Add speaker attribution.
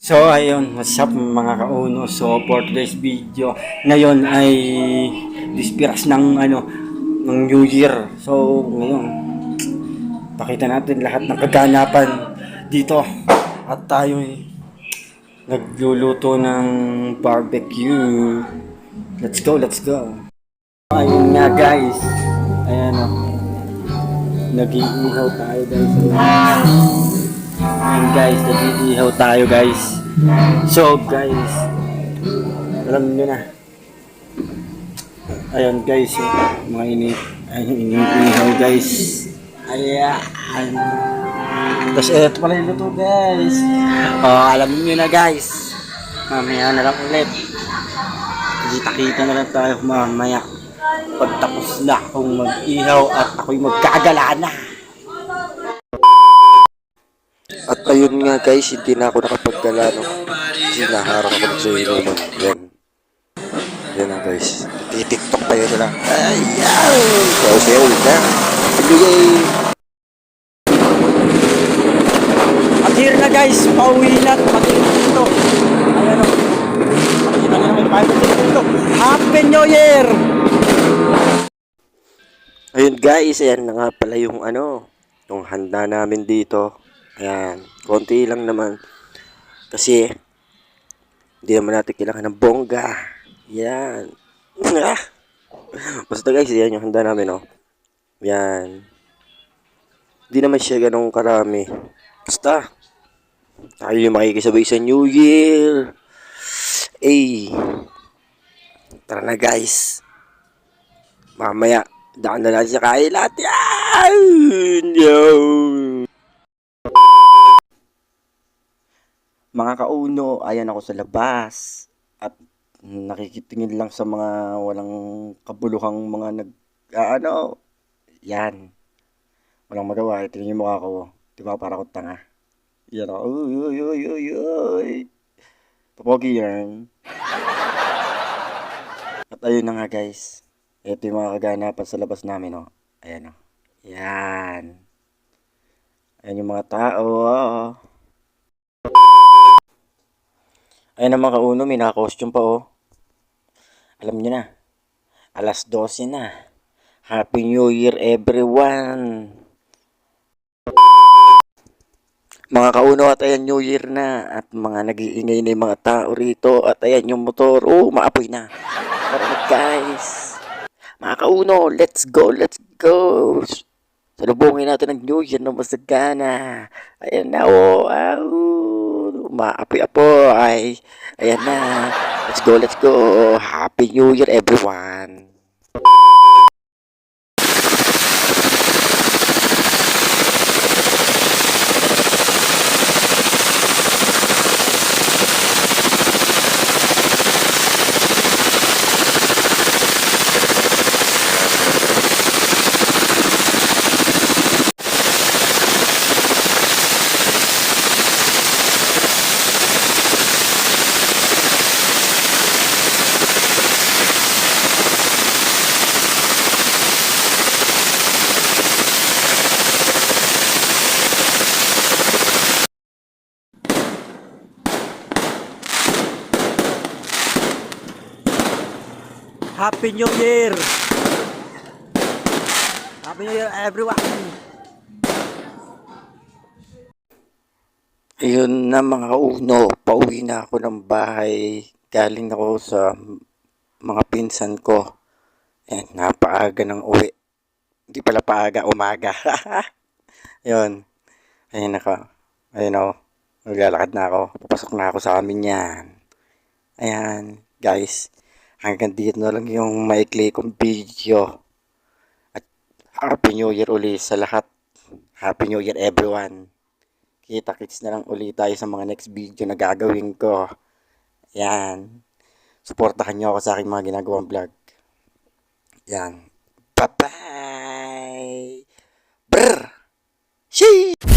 Speaker 1: So ayun, what's up mga kauno? So for today's video, ngayon ay dispiras ng ng New Year. So ngayon, pakita natin lahat ng kaganapan dito. At tayo ay nagluluto ng barbecue. Let's go, let's go. Ayun nga guys. Ayan o. Nag-iihaw tayo guys. Ayan guys, nag-iihaw tayo guys. So guys, alam nyo na. Ayan guys, mga iniihaw guys. Ayan. Tapos eto pala yung luto guys. Alam nyo na guys. Mamaya na lang ulit. Kita-kita na lang tayo mamaya. Pagtapos na akong mag-ihaw at ako'y magkagala na.
Speaker 2: At ayun nga guys, hindi na ako nakapagdala no. Kasi naharap ako sa inuman. Yan. Yan na guys. TikTok tayo na lang. Ayan! Sayaw na. Yay!
Speaker 1: At here na guys, pauwi na at mag-ihaw dito. Ayan o. Makikita nyo naman paano dito. Happy New Year!
Speaker 2: Ayun guys, ayan na nga pala yung yung handa namin dito. Ayan, konti lang naman. Kasi, hindi naman natin kailangan ng bongga. Yan. Basta guys, yan yung handa namin, oh. Yan. Hindi naman siya ganong karami. Basta, tayo yung makikisabay sa New Year. Tara na guys. Mamaya, daan na natin sa kailat. Yan! Yo!
Speaker 1: Mga kauno, ayan ako sa labas at nakikitingin lang sa mga walang kabuluhang mga yan, walang magawa, tingin yung mukha ko, di ba, para ko tanga, yan ako, uy, papogi yan. At ayun na nga guys, ito yung mga kaganapan sa labas namin, oh. Ayan, oh. Yan, ayan yung mga tao, oh. Ayan ang mga kauno, may naka-costume pa, oh. Alam nyo na, alas 12 na. Happy New Year everyone!
Speaker 2: Mga kauno, at ayan New Year na. At mga nag-iingay na yung mga tao rito. At ayan yung motor. Oh, maapoy na. Tara guys. Mga kauno, let's go, let's go. Salubungin natin ang New Year na masagana. Ayan na, oh. Maapoy-apoy. Ayan na. Let's go, let's go. Happy New Year everyone.
Speaker 1: Happy New Year! Happy New Year everyone!
Speaker 2: Ayun na mga kauno, pauwi na ako ng bahay. Galing ako sa mga pinsan ko. Ayan, napaaga ng uwi. Hindi pala paaga, umaga. Ayun, ayun ako. Ayun ako, maglalakad na ako. Papasok na ako sa amin yan. Ayan, guys. Hanggang dito na lang yung maikli kong video. At Happy New Year uli sa lahat. Happy New Year everyone. Kita-kits na lang uli tayo sa mga next video na gagawin ko. Yan. Suportahan nyo ako sa aking mga ginagawang vlog. Yan. Bye-bye! Brr! Sheesh!